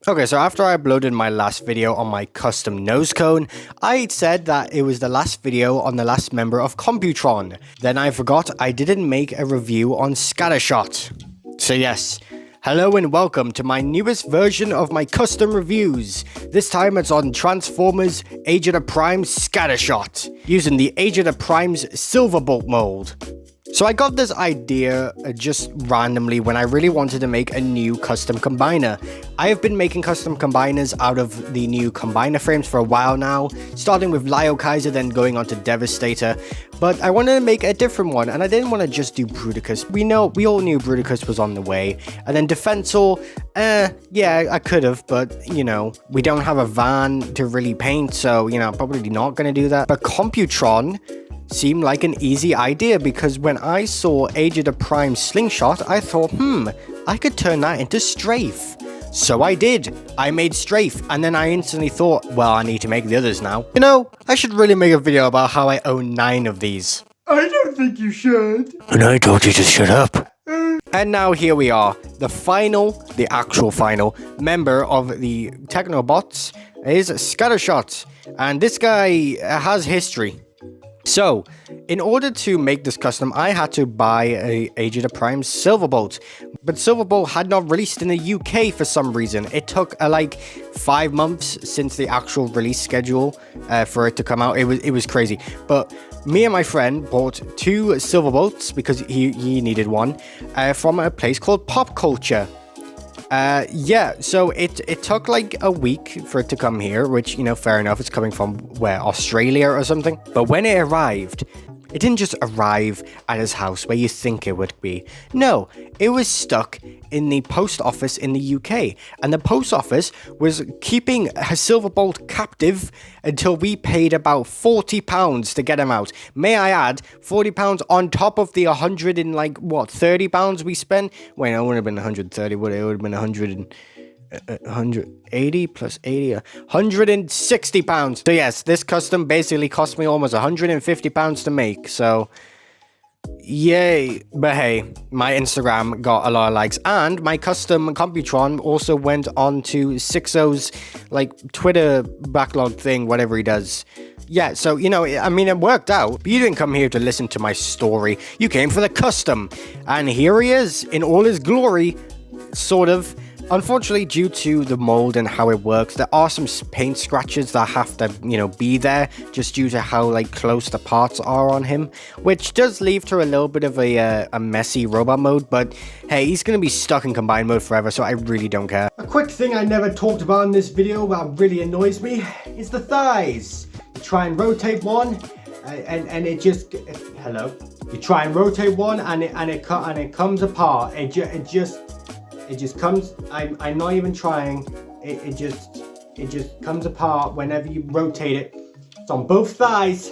Okay, so after I uploaded my last video on my custom nose cone, I said that it was the last video on the last member of Computron. Then I forgot I didn't make a review on Scattershot. So yes, hello and welcome to my newest version of my custom reviews. This time it's on Transformers Age of the Primes Scattershot, using the Age of the Primes Silverbolt mold. So I got this idea just randomly when I really wanted to make a new custom combiner. I have been making custom combiners out of the new combiner frames for a while now, starting with Lio Kaiser, then going on to Devastator. But I wanted to make a different one, and I didn't want to just do Bruticus. We all knew Bruticus was on the way. And then Defensor, yeah, I could have, but, you know, we don't have a van to really paint, so, you know, I'm probably not going to do that. But Computron seemed like an easy idea, because when I saw Age of the Prime Slingshot, I thought, I could turn that into Strafe. So I did. I made Strafe, and then I instantly thought, well, I need to make the others now. You know, I should really make a video about how I own 9 of these. I don't think you should. And I told you to shut up. And now here we are, the actual final member of the Technobots is Scattershot, and this guy has history. So, in order to make this custom, I had to buy a Age of the Primes Silverbolt. But Silverbolt had not released in the UK for some reason. It took like 5 months since the actual release schedule for it to come out. It was crazy. But me and my friend bought 2 Silverbolts because he needed one from a place called Pop Culture. Yeah, so it took like a week for it to come here, which, you know, fair enough, it's coming from, where, Australia or something? But when it arrived, it didn't just arrive at his house where you think it would be. No, it was stuck in the post office in the UK, and the post office was keeping a Silverbolt captive until we paid about £40 to get him out. May I add, £40 on top of the 100 and like, what, £30 we spent? Wait, no, it wouldn't have been 130, would it? It would have been 180 plus 80, £160. So yes, this custom basically cost me almost £150 to make, so yay. But hey, my Instagram got a lot of likes, and my custom Computron also went on to Sixo's like Twitter backlog thing, whatever he does. Yeah, so, you know, I mean, it worked out. But you didn't come here to listen to my story. You came for the custom, and here he is in all his glory, sort of. Unfortunately, due to the mold and how it works, there are some paint scratches that have to, you know, be there just due to how, like, close the parts are on him, which does leave to a little bit of a messy robot mode, but hey, he's going to be stuck in combined mode forever, so I really don't care. A quick thing I never talked about in this video that really annoys me is the thighs. You try and rotate one, and it just... hello? You try and rotate one, and it comes apart. It just comes, I'm not even trying, it just comes apart whenever you rotate it. It's on both thighs.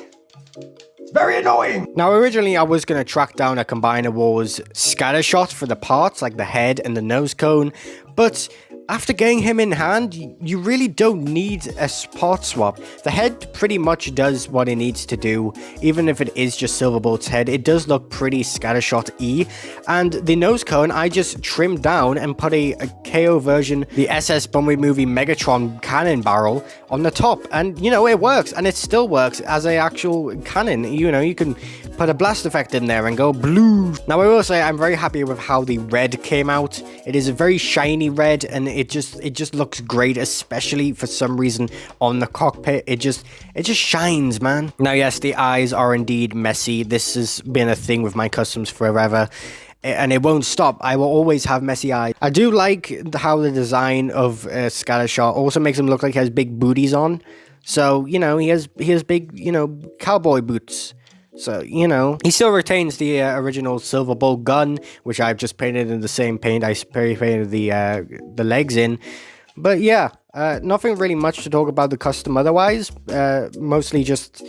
It's very annoying. Now, originally I was going to track down a Combiner Wars Scattershot for the parts, like the head and the nose cone, but after getting him in hand, you really don't need a part swap. The head pretty much does what it needs to do, even if it is just Silverbolt's head. It does look pretty Scattershot-y, and the nose cone I just trimmed down and put a KO version, the SS Bumblebee Movie Megatron cannon barrel on the top, and you know, it works, and it still works as a actual cannon. You know, you can put a blast effect in there and go blue. Now, I will say I'm very happy with how the red came out. It is a very shiny red, and it just looks great, especially for some reason on the cockpit. It just shines, man. Now, yes, the eyes are indeed messy. This has been a thing with my customs forever, and it won't stop. I will always have messy eyes. I do like how the design of Scattershot also makes him look like he has big booties on. So, you know, he has big, you know, cowboy boots. So, you know, he still retains the original Silverbolt gun, which I've just painted in the same paint I painted the legs in. But yeah, nothing really much to talk about the custom otherwise. Mostly just,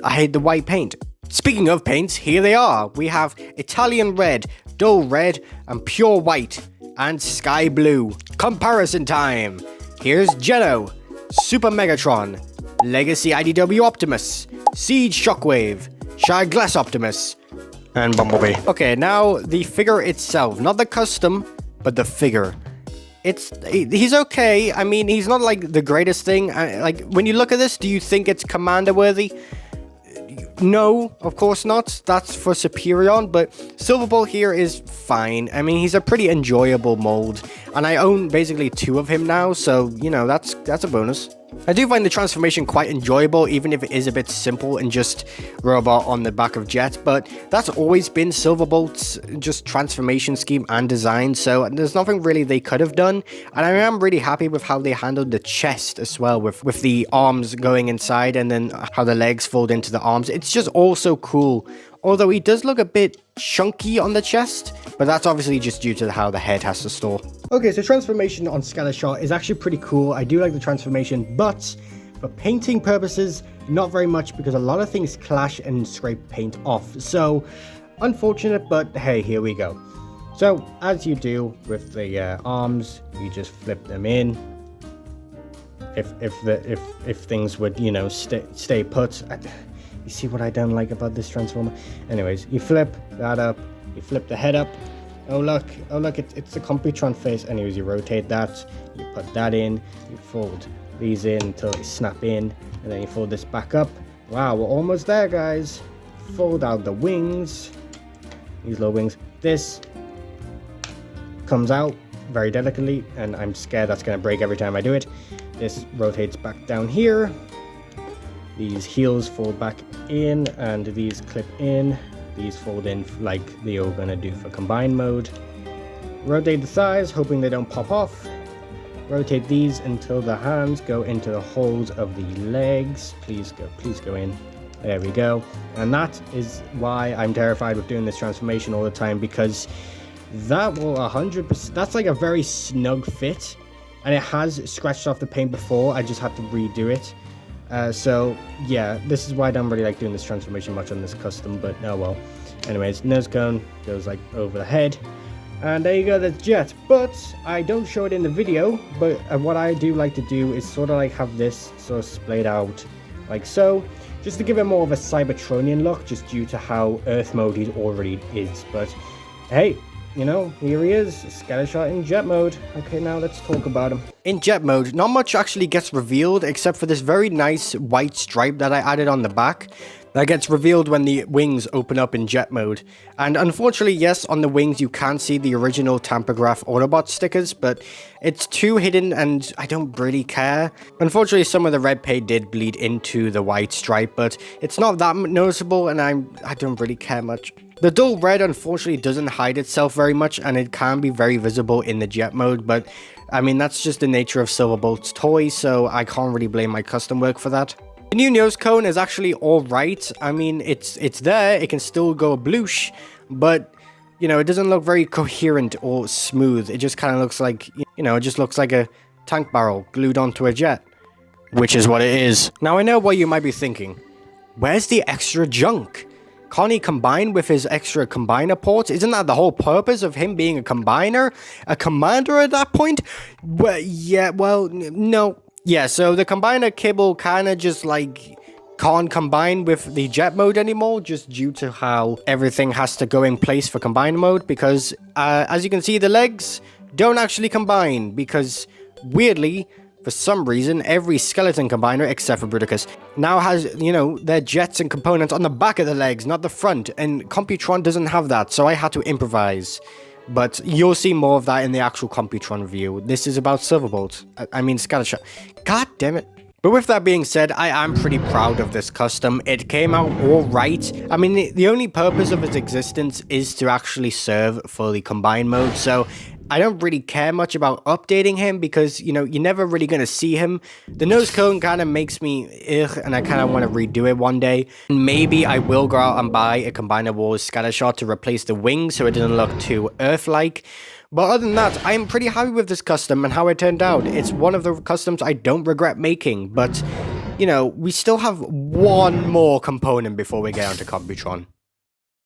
I hate the white paint. Speaking of paints, here they are. We have Italian red, dull red, and pure white, and sky blue. Comparison time. Here's GENO, Super Megatron, Legacy IDW Optimus, Siege Shockwave, Shy Glass Optimus, and Bumblebee. Okay, now the figure itself. Not the custom, but the figure. he's okay. I mean, he's not like the greatest thing. Like, when you look at this, do you think it's commander worthy? No, of course not. That's for Superion, but Silverbolt here is fine. I mean, he's a pretty enjoyable mold, and I own basically 2 of him now, so, you know, that's a bonus. I do find the transformation quite enjoyable, even if it is a bit simple and just robot on the back of Jet, but that's always been Silverbolt's just transformation scheme and design, so there's nothing really they could have done, and I am really happy with how they handled the chest as well, with the arms going inside and then how the legs fold into the arms. It's just all so cool. Although he does look a bit chunky on the chest, but that's obviously just due to how the head has to store. Okay, so transformation on Scattershot is actually pretty cool. I do like the transformation, but for painting purposes, not very much, because a lot of things clash and scrape paint off. So, unfortunate, but hey, here we go. So, as you do with the arms, you just flip them in. If things would, you know, stay put. You see what I don't like about this transformer? Anyways, you flip that up, you flip the head up. Oh look, it's the Computron face. Anyways, you rotate that, you put that in, you fold these in until they snap in, and then you fold this back up. Wow, we're almost there, guys. Fold out the wings, these little wings. This comes out very delicately, and I'm scared that's gonna break every time I do it. This rotates back down here. These heels fold back in, and these clip in. These fold in like they are gonna do for combined mode. Rotate the thighs, hoping they don't pop off. Rotate these until the hands go into the holes of the legs. Please go in. There we go. And that is why I'm terrified with doing this transformation all the time, because that will 100%, that's like a very snug fit, and it has scratched off the paint before. I just had to redo it. So yeah, this is why I don't really like doing this transformation much on this custom, but oh well. Anyways, nose cone goes like over the head, and there you go, that's Jet. But I don't show it in the video, but what I do like to do is sort of like have this sort of splayed out like so, just to give it more of a Cybertronian look, just due to how Earth mode he already is. But hey, you know, here he is, Scattershot in Jet mode. Okay, now let's talk about him. In Jet mode, not much actually gets revealed, except for this very nice white stripe that I added on the back. That gets revealed when the wings open up in Jet mode. And unfortunately, yes, on the wings you can see the original Tampergraph Autobot stickers, but it's too hidden and I don't really care. Unfortunately, some of the red paint did bleed into the white stripe, but it's not that noticeable, and I don't really care much. The dull red unfortunately doesn't hide itself very much, and it can be very visible in the Jet mode, but I mean, that's just the nature of Silverbolt's toy, so I can't really blame my custom work for that. The new nose cone is actually alright. I mean, it's there, it can still go bloosh, but, you know, it doesn't look very coherent or smooth. It just kind of looks like, you know, it just looks like a tank barrel glued onto a jet. Which is what it is. Now, I know what you might be thinking. Where's the extra junk? Can't he combine with his extra combiner ports? Isn't that the whole purpose of him being a combiner? A commander at that point? Well, yeah, well, no. Yeah, so the combiner kibble kind of just like can't combine with the Jet mode anymore, just due to how everything has to go in place for combine mode, because as you can see, the legs don't actually combine, because weirdly, for some reason, every skeleton combiner, except for Bruticus, now has, you know, their jets and components on the back of the legs, not the front, and Computron doesn't have that, so I had to improvise. But you'll see more of that in the actual Computron review. This is about Silverbolt. I mean, Scattershot. God damn it. But with that being said, I am pretty proud of this custom. It came out alright. I mean, the only purpose of its existence is to actually serve for the combined mode, so I don't really care much about updating him, because, you know, you're never really going to see him. The nose cone kind of makes me ugh, and I kind of want to redo it one day. Maybe I will go out and buy a Combiner Wars Scattershot to replace the wings so it doesn't look too Earth-like. But other than that, I am pretty happy with this custom and how it turned out. It's one of the customs I don't regret making, but, you know, we still have one more component before we get onto Computron.